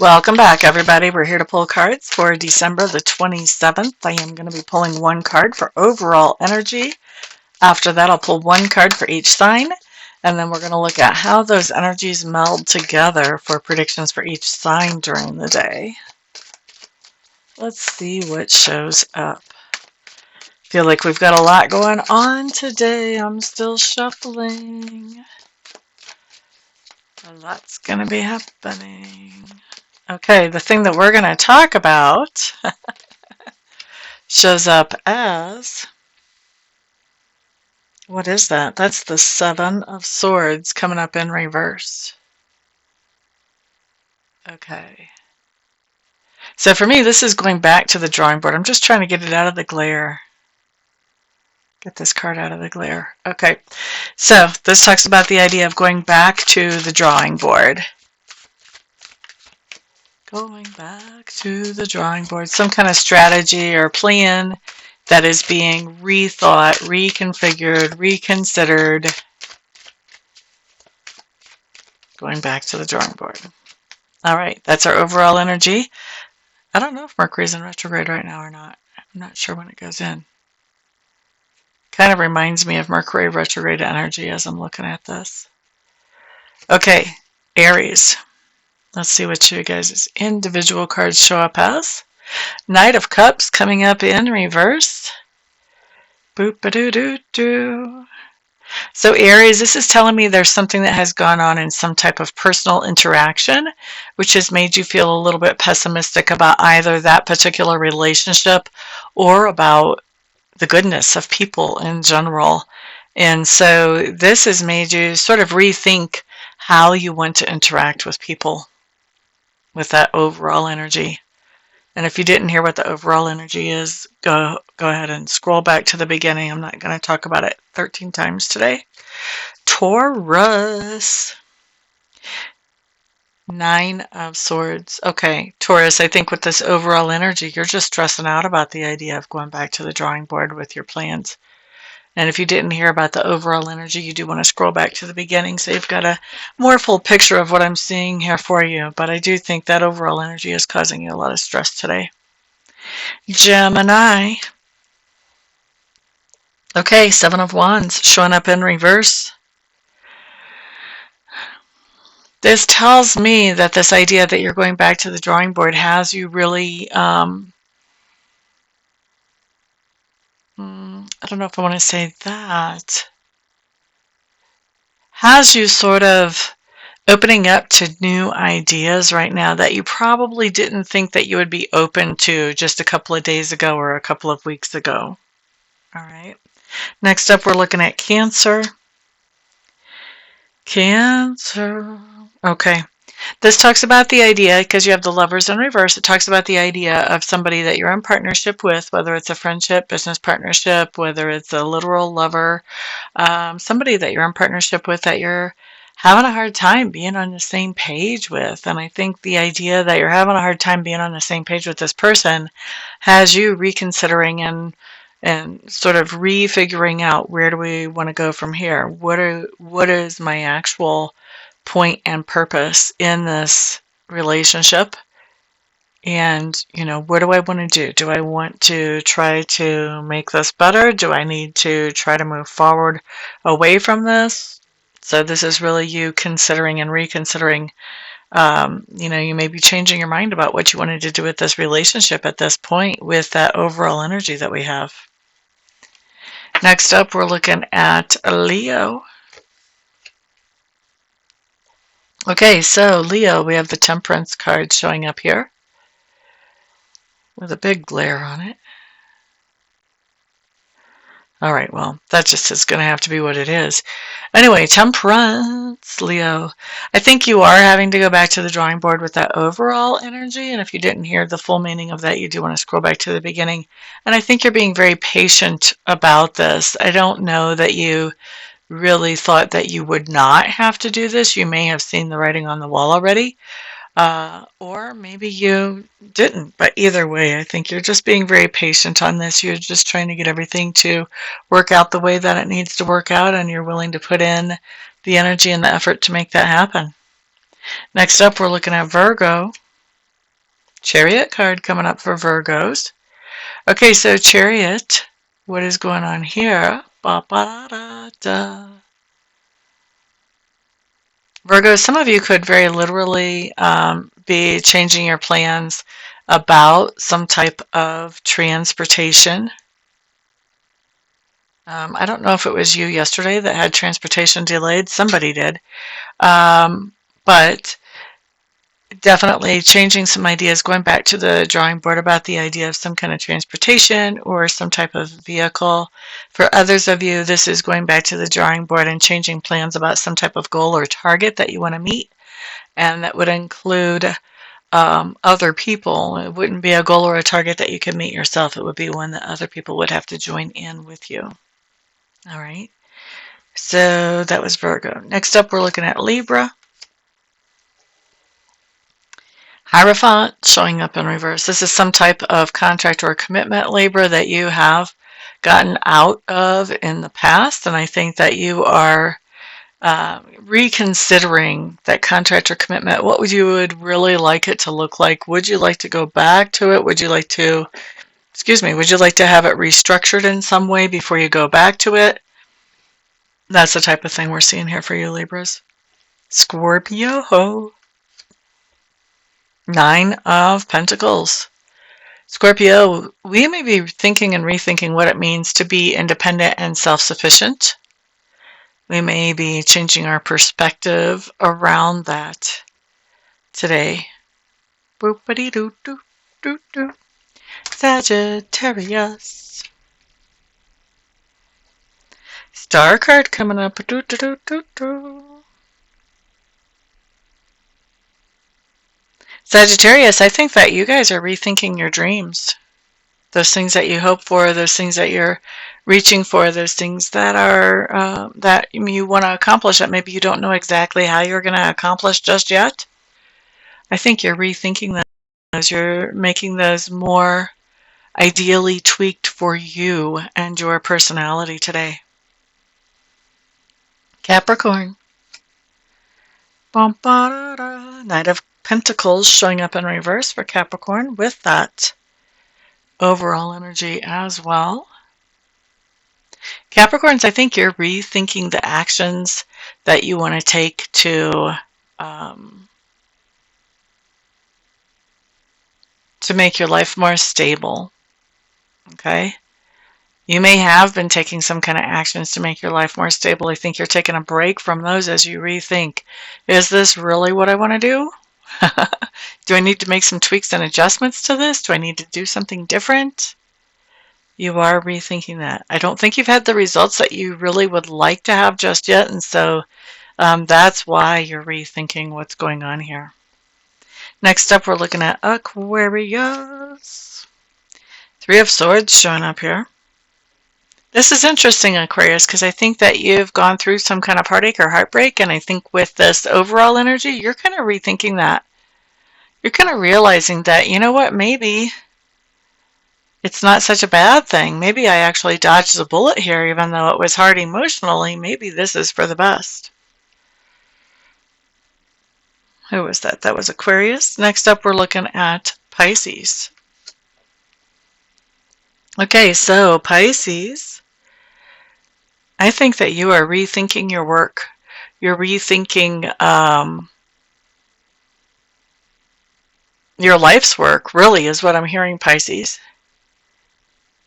Welcome back, everybody. We're here to pull cards for December the 27th. I am going to be pulling one card for overall energy. After that, I'll pull one card for each sign, and then we're going to look at how those energies meld together for predictions for each sign during the day. Let's see what shows up. Feel like we've got a lot going on today. I'm still shuffling. A lot's going to be happening. Okay, the thing that we're going to talk about shows up as, what is that? That's the Seven of Swords coming up in reverse. Okay. So for me, this is going back to the drawing board. I'm just trying to get it out of the glare. Get this card out of the glare. Okay. So this talks about the idea of going back to the drawing board. Going back to the drawing board. Some kind of strategy or plan that is being rethought, reconfigured, reconsidered. Going back to the drawing board. All right, that's our overall energy. I don't know if Mercury's in retrograde right now or not. I'm not sure when it goes in. Kind of reminds me of Mercury retrograde energy as I'm looking at this. Okay, Aries. Let's see what you guys' individual cards show up as. Knight of Cups coming up in reverse. Boop-a-doo-doo-doo. So Aries, this is telling me there's something that has gone on in some type of personal interaction, which has made you feel a little bit pessimistic about either that particular relationship or about the goodness of people in general. And so this has made you sort of rethink how you want to interact with people with that overall energy. And if you didn't hear what the overall energy is, go ahead and scroll back to the beginning. I'm not going to talk about it 13 times today. Taurus. Nine of Swords. Okay, Taurus, I think with this overall energy, you're just stressing out about the idea of going back to the drawing board with your plans. And if you didn't hear about the overall energy, you do want to scroll back to the beginning so you've got a more full picture of what I'm seeing here for you. But I do think that overall energy is causing you a lot of stress today. Gemini. Okay, Seven of Wands showing up in reverse. This tells me that this idea that you're going back to the drawing board has you really, I don't know if I want to say that, has you sort of opening up to new ideas right now that you probably didn't think that you would be open to just a couple of days ago or a couple of weeks ago. All right. Next up, we're looking at Cancer. Cancer. Okay. This talks about the idea, because you have the Lovers in reverse, it talks about the idea of somebody that you're in partnership with, whether it's a friendship, business partnership, whether it's a literal lover, somebody that you're in partnership with that you're having a hard time being on the same page with. And I think the idea that you're having a hard time being on the same page with this person has you reconsidering and sort of refiguring out, where do we want to go from here? What is my actual point and purpose in this relationship? And, what do I want to do? Do I want to try to make this better? Do I need to try to move forward away from this? So this is really you considering and reconsidering. You may be changing your mind about what you wanted to do with this relationship at this point with that overall energy that we have. Next up, we're looking at Leo. Okay, so Leo, we have the Temperance card showing up here with a big glare on it. All right, well, that just is going to have to be what it is. Anyway, Temperance, Leo. I think you are having to go back to the drawing board with that overall energy, and if you didn't hear the full meaning of that, you do want to scroll back to the beginning. And I think you're being very patient about this. I don't know that you really thought that you would not have to do this. You may have seen the writing on the wall already. Or maybe you didn't, but either way, I think you're just being very patient on this. You're just trying to get everything to work out the way that it needs to work out, and you're willing to put in the energy and the effort to make that happen. Next up, we're looking at Virgo. Chariot card coming up for Virgos. Okay, so Chariot, what is going on here? Ba-ba-da-da. Virgo, some of you could very literally be changing your plans about some type of transportation. I don't know if it was you yesterday that had transportation delayed. Somebody did. But definitely changing some ideas, going back to the drawing board about the idea of some kind of transportation or some type of vehicle. For others of you, this is going back to the drawing board and changing plans about some type of goal or target that you want to meet. And that would include other people. It wouldn't be a goal or a target that you can meet yourself. It would be one that other people would have to join in with you. All right. So that was Virgo. Next up, we're looking at Libra. Hierophant showing up in reverse. This is some type of contract or commitment, Libra, that you have gotten out of in the past. And I think that you are reconsidering that contract or commitment. What would you really like it to look like? Would you like to go back to it? Would you like to, would you like to have it restructured in some way before you go back to it? That's the type of thing we're seeing here for you, Libras. Scorpio. 9 of Pentacles. Scorpio, we may be thinking and rethinking what it means to be independent and self-sufficient. We may be changing our perspective around that today. Boop-a-dee-doo-doo-doo-doo. Sagittarius. Star card coming up. Doo-doo-doo-doo-doo. Sagittarius, I think that you guys are rethinking your dreams. Those things that you hope for, those things that you're reaching for, those things that are that you want to accomplish that maybe you don't know exactly how you're going to accomplish just yet. I think you're rethinking those. You're making those more ideally tweaked for you and your personality today. Capricorn. Knight of Pentacles showing up in reverse for Capricorn with that overall energy as well. Capricorns, I think you're rethinking the actions that you want to take to make your life more stable. Okay? You may have been taking some kind of actions to make your life more stable. I think you're taking a break from those as you rethink. Is this really what I want to do? Do I need to make some tweaks and adjustments to this? Do I need to do something different? You are rethinking that. I don't think you've had the results that you really would like to have just yet, and so that's why you're rethinking what's going on here. Next up, we're looking at Aquarius. 3 of Swords showing up here. This is interesting, Aquarius, because I think that you've gone through some kind of heartache or heartbreak, and I think with this overall energy, you're kind of rethinking that. You're kind of realizing that, you know what, maybe it's not such a bad thing. Maybe I actually dodged a bullet here, even though it was hard emotionally. Maybe this is for the best. Who was that? That was Aquarius. Next up, we're looking at Pisces. Okay, so Pisces, I think that you are rethinking your work. You're rethinking your life's work, really, is what I'm hearing, Pisces.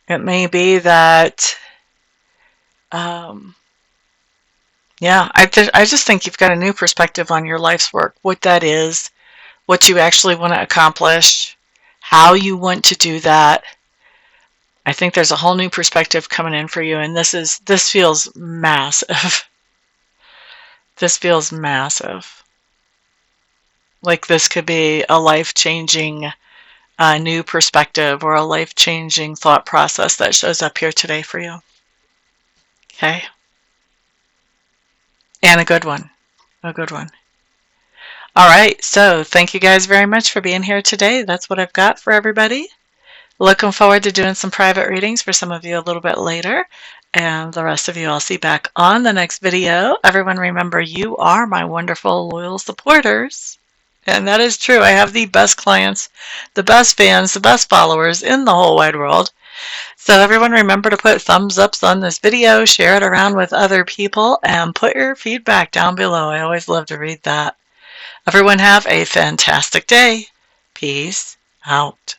It may be that, yeah, I just think you've got a new perspective on your life's work, what that is, what you actually want to accomplish, how you want to do that. I think there's a whole new perspective coming in for you, and this feels massive. This feels massive. Like this could be a life-changing new perspective or a life-changing thought process that shows up here today for you. Okay? And a good one. A good one. All right, so thank you guys very much for being here today. That's what I've got for everybody. Looking forward to doing some private readings for some of you a little bit later. And the rest of you I'll see back on the next video. Everyone remember, you are my wonderful, loyal supporters. And that is true. I have the best clients, the best fans, the best followers in the whole wide world. So everyone remember to put thumbs ups on this video, share it around with other people, and put your feedback down below. I always love to read that. Everyone have a fantastic day. Peace out.